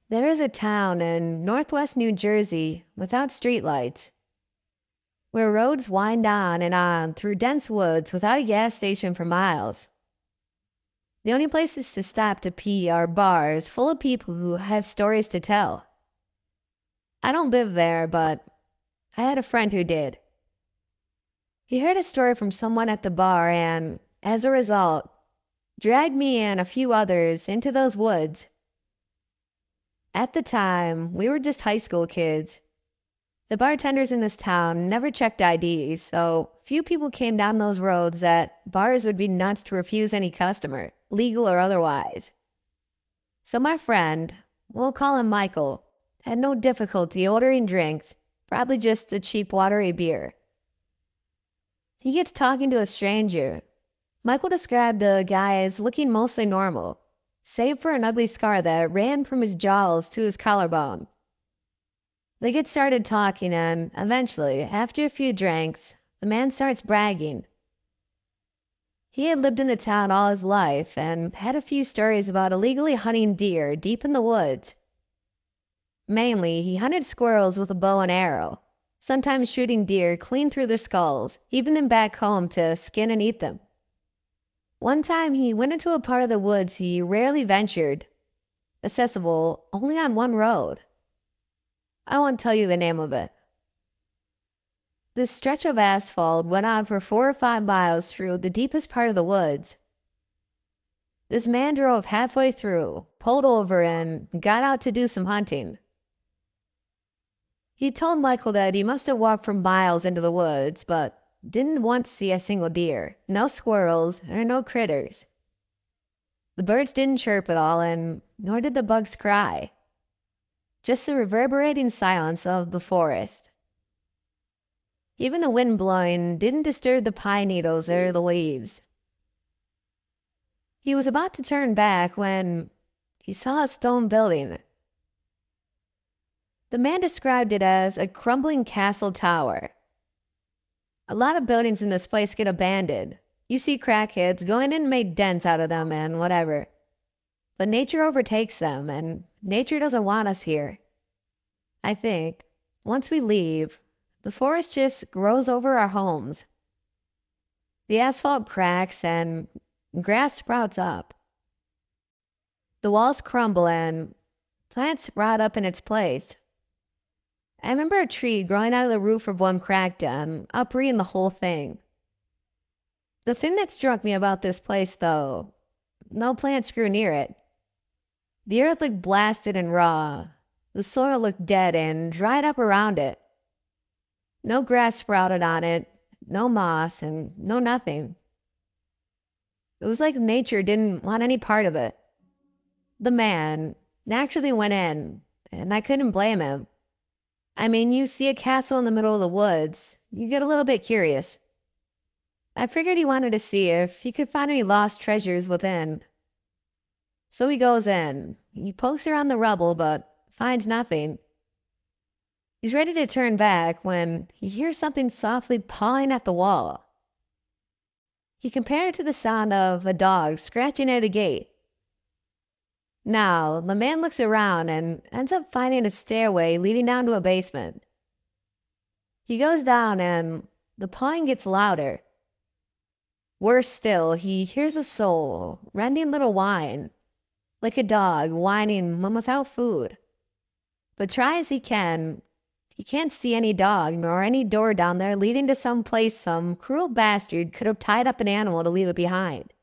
There is a town in northwest New Jersey without streetlights, where roads wind on and on through dense woods without a gas station for miles. The only places to stop to pee are bars full of people who have stories to tell. I don't live there, but I had a friend who did. He heard a story from someone at the bar and, as a result, dragged me and a few others into those woods. At the time, we were just high school kids. The bartenders in this town never checked IDs, so few people came down those roads that bars would be nuts to refuse any customer, legal or otherwise. So my friend, we'll call him Michael, had no difficulty ordering drinks, probably just a cheap watery beer. He gets talking to a stranger. Michael described the guy as looking mostly normal, save for an ugly scar that ran from his jowls to his collarbone. They get started talking, and eventually, after a few drinks, the man starts bragging. He had lived in the town all his life and had a few stories about illegally hunting deer deep in the woods. Mainly, he hunted squirrels with a bow and arrow, sometimes shooting deer clean through their skulls, even them back home to skin and eat them. One time, he went into a part of the woods he rarely ventured, accessible only on one road. I won't tell you the name of it. This stretch of asphalt went on for 4 or 5 miles through the deepest part of the woods. This man drove halfway through, pulled over, and got out to do some hunting. He told Michael that he must have walked for miles into the woods, but didn't once see a single deer, no squirrels, or no critters. The birds didn't chirp at all, and nor did the bugs cry. Just the reverberating silence of the forest. Even the wind blowing didn't disturb the pine needles or the leaves. He was about to turn back when he saw a stone building. The man described it as a crumbling castle tower. A lot of buildings in this place get abandoned. You see crackheads going in and make dents out of them and whatever. But nature overtakes them, and nature doesn't want us here. I think, once we leave, the forest just grows over our homes. The asphalt cracks and grass sprouts up. The walls crumble and plants rot up in its place. I remember a tree growing out of the roof of one cracked and uprooting the whole thing. The thing that struck me about this place, though, no plants grew near it. The earth looked blasted and raw. The soil looked dead and dried up around it. No grass sprouted on it, no moss, and no nothing. It was like nature didn't want any part of it. The man naturally went in, and I couldn't blame him. I mean, you see a castle in the middle of the woods, you get a little bit curious. I figured he wanted to see if he could find any lost treasures within. So he goes in. He pokes around the rubble, but finds nothing. He's ready to turn back when he hears something softly pawing at the wall. He compared it to the sound of a dog scratching at a gate. Now, the man looks around and ends up finding a stairway leading down to a basement. He goes down and the pawing gets louder. Worse still, he hears a soul, rending little whine, like a dog whining when without food. But try as he can't see any dog nor any door down there leading to some place some cruel bastard could have tied up an animal to leave it behind.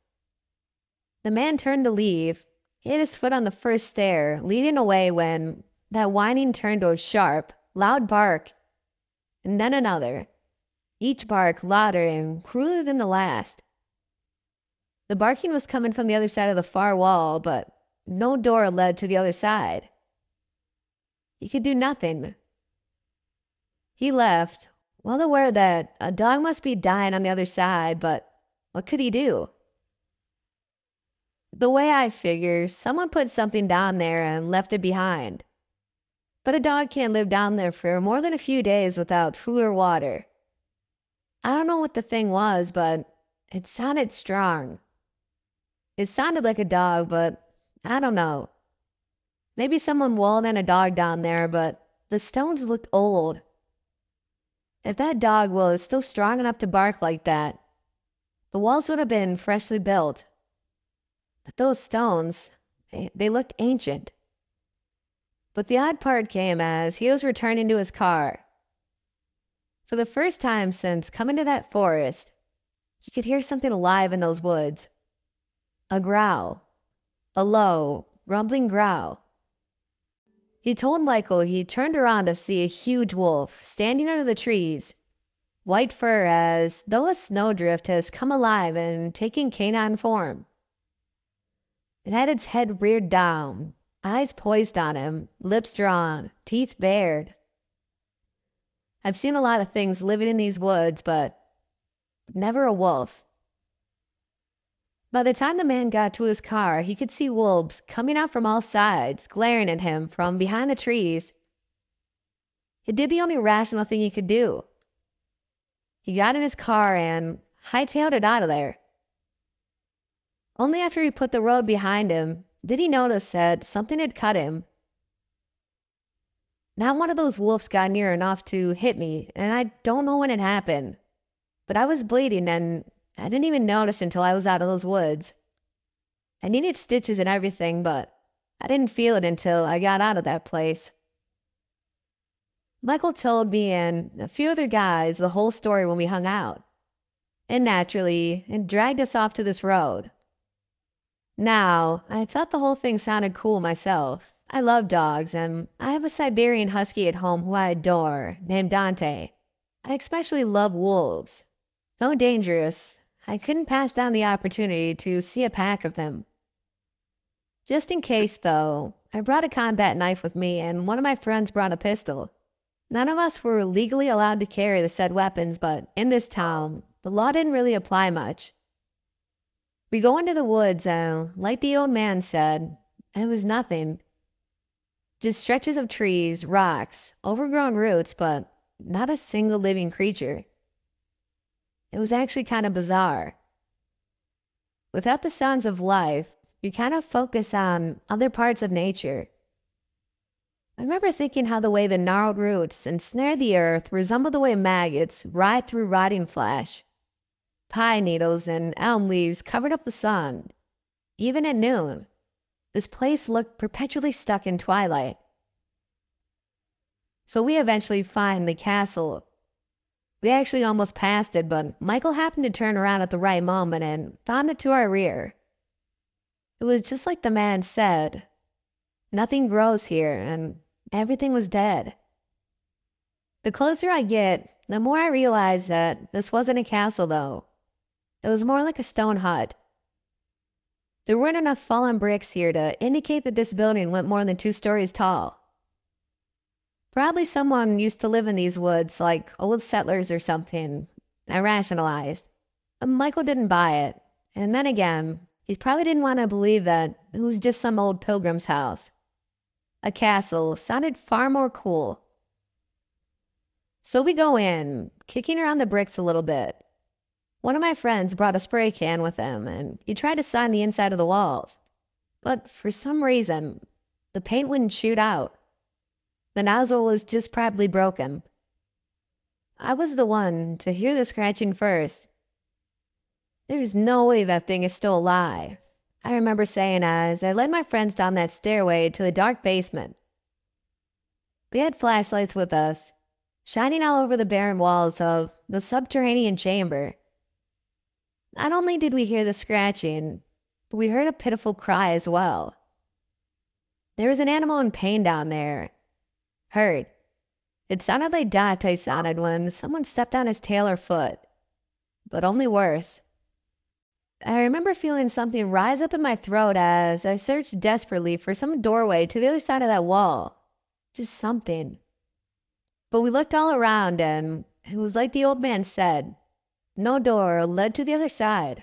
The man turned to leave, hit his foot on the first stair, leading away when that whining turned to a sharp, loud bark, and then another, each bark louder and crueler than the last. The barking was coming from the other side of the far wall, but no door led to the other side. He could do nothing. He left, well aware that a dog must be dying on the other side, but what could he do? The way I figure, someone put something down there and left it behind. But a dog can't live down there for more than a few days without food or water. I don't know what the thing was, but it sounded strong. It sounded like a dog, but I don't know. Maybe someone walled in a dog down there, but the stones looked old. If that dog was still strong enough to bark like that, the walls would have been freshly built. But those stones, they looked ancient. But the odd part came as he was returning to his car. For the first time since coming to that forest, he could hear something alive in those woods. A growl. A low, rumbling growl. He told Michael he turned around to see a huge wolf standing under the trees, white fur as though a snowdrift has come alive and taken canine form. It had its head reared down, eyes poised on him, lips drawn, teeth bared. I've seen a lot of things living in these woods, but never a wolf. By the time the man got to his car, he could see wolves coming out from all sides, glaring at him from behind the trees. He did the only rational thing he could do. He got in his car and hightailed it out of there. Only after he put the road behind him did he notice that something had cut him. Not one of those wolves got near enough to hit me, and I don't know when it happened. But I was bleeding and I didn't even notice until I was out of those woods. I needed stitches and everything, but I didn't feel it until I got out of that place. Michael told me and a few other guys the whole story when we hung out. And naturally, it dragged us off to this road. Now, I thought the whole thing sounded cool myself. I love dogs, and I have a Siberian Husky at home who I adore, named Dante. I especially love wolves. Though dangerous, I couldn't pass down the opportunity to see a pack of them. Just in case, though, I brought a combat knife with me and one of my friends brought a pistol. None of us were legally allowed to carry the said weapons, but in this town, the law didn't really apply much. We go into the woods and, like the old man said, it was nothing. Just stretches of trees, rocks, overgrown roots, but not a single living creature. It was actually kind of bizarre. Without the sounds of life, you kind of focus on other parts of nature. I remember thinking how the way the gnarled roots ensnare the earth resembled the way maggots ride through rotting flesh. Pine needles and elm leaves covered up the sun. Even at noon, this place looked perpetually stuck in twilight. So we eventually find the castle. We actually almost passed it, but Michael happened to turn around at the right moment and found it to our rear. It was just like the man said. Nothing grows here, and everything was dead. The closer I get, the more I realize that this wasn't a castle, though. It was more like a stone hut. There weren't enough fallen bricks here to indicate that this building went more than 2 stories tall. Probably someone used to live in these woods, like old settlers or something. I rationalized. Michael didn't buy it. And then again, he probably didn't want to believe that it was just some old pilgrim's house. A castle sounded far more cool. So we go in, kicking around the bricks a little bit. One of my friends brought a spray can with him, and he tried to sign the inside of the walls. But for some reason, the paint wouldn't shoot out. The nozzle was just probably broken. I was the one to hear the scratching first. There's no way that thing is still alive, I remember saying as I led my friends down that stairway to the dark basement. We had flashlights with us, shining all over the barren walls of the subterranean chamber. Not only did we hear the scratching, but we heard a pitiful cry as well. There was an animal in pain down there. Hurt. It sounded like Dante sounded when someone stepped on his tail or foot, but only worse. I remember feeling something rise up in my throat as I searched desperately for some doorway to the other side of that wall. Just something. But we looked all around and it was like the old man said. No door led to the other side.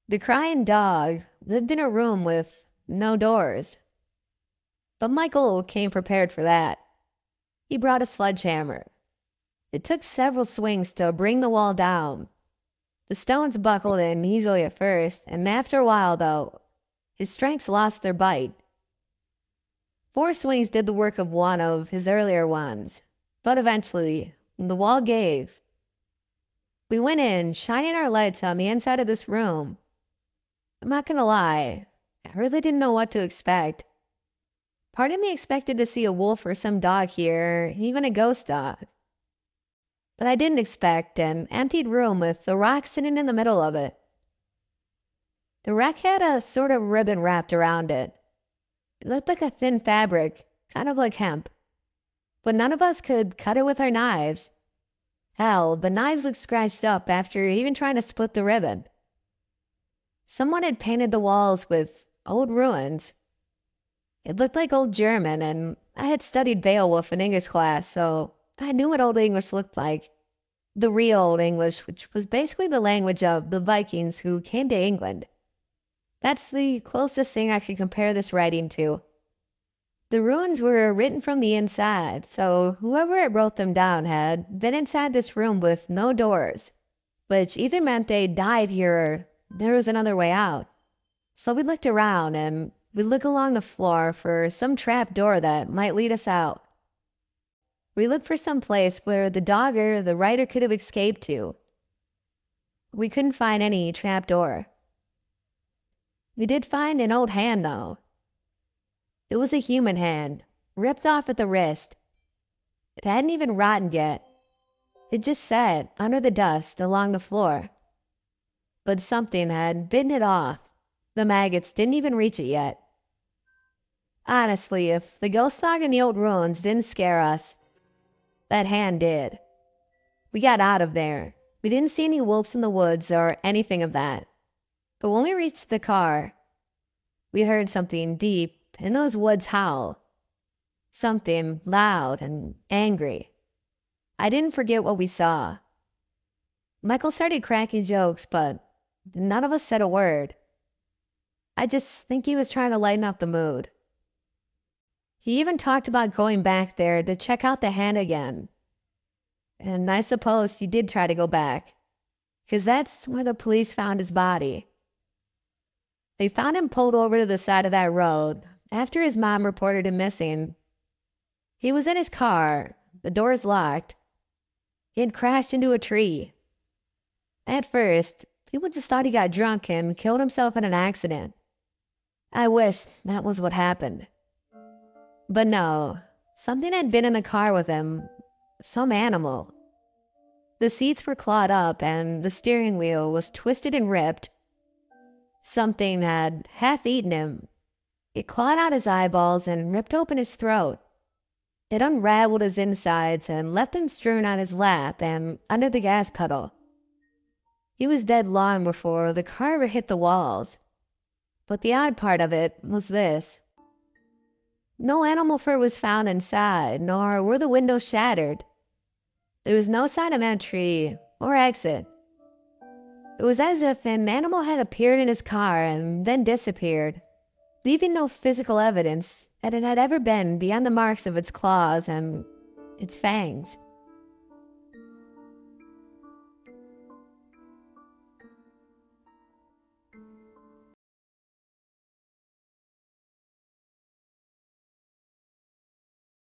The crying dog lived in a room with no doors. But Michael came prepared for that. He brought a sledgehammer. It took several swings to bring the wall down. The stones buckled in easily at first, and after a while, though, his strengths lost their bite. 4 swings did the work of one of his earlier ones, but eventually, the wall gave. We went in, shining our lights on the inside of this room. I'm not gonna lie, I really didn't know what to expect. Part of me expected to see a wolf or some dog here, even a ghost dog. But I didn't expect an emptied room with a rock sitting in the middle of it. The rock had a sort of ribbon wrapped around it. It looked like a thin fabric, kind of like hemp. But none of us could cut it with our knives. Hell, the knives looked scratched up after even trying to split the ribbon. Someone had painted the walls with old ruins. It looked like old German, and I had studied Beowulf in English class, so I knew what Old English looked like. The real Old English, which was basically the language of the Vikings who came to England. That's the closest thing I could compare this writing to. The ruins were written from the inside, so whoever had wrote them down had been inside this room with no doors, which either meant they died here or there was another way out. So we looked around and we looked along the floor for some trap door that might lead us out. We looked for some place where the dog or the writer could have escaped to. We couldn't find any trap door. We did find an old hand, though. It was a human hand, ripped off at the wrist. It hadn't even rotted yet. It just sat under the dust along the floor. But something had bitten it off. The maggots didn't even reach it yet. Honestly, if the ghost dog in the old ruins didn't scare us, that hand did. We got out of there. We didn't see any wolves in the woods or anything of that. But when we reached the car, we heard something deep in those woods howl. Something loud and angry. I didn't forget what we saw. Michael started cracking jokes, but none of us said a word. I just think he was trying to lighten up the mood. He even talked about going back there to check out the hand again. And I suppose he did try to go back, 'cause that's where the police found his body. They found him pulled over to the side of that road after his mom reported him missing. He was in his car, the doors locked. He had crashed into a tree. At first, people just thought he got drunk and killed himself in an accident. I wish that was what happened. But no, something had been in the car with him. Some animal. The seats were clawed up and the steering wheel was twisted and ripped. Something had half eaten him. It clawed out his eyeballs and ripped open his throat. It unraveled his insides and left him strewn on his lap and under the gas pedal. He was dead long before the car ever hit the walls. But the odd part of it was this. No animal fur was found inside, nor were the windows shattered. There was no sign of entry or exit. It was as if an animal had appeared in his car and then disappeared, leaving no physical evidence that it had ever been beyond the marks of its claws and its fangs.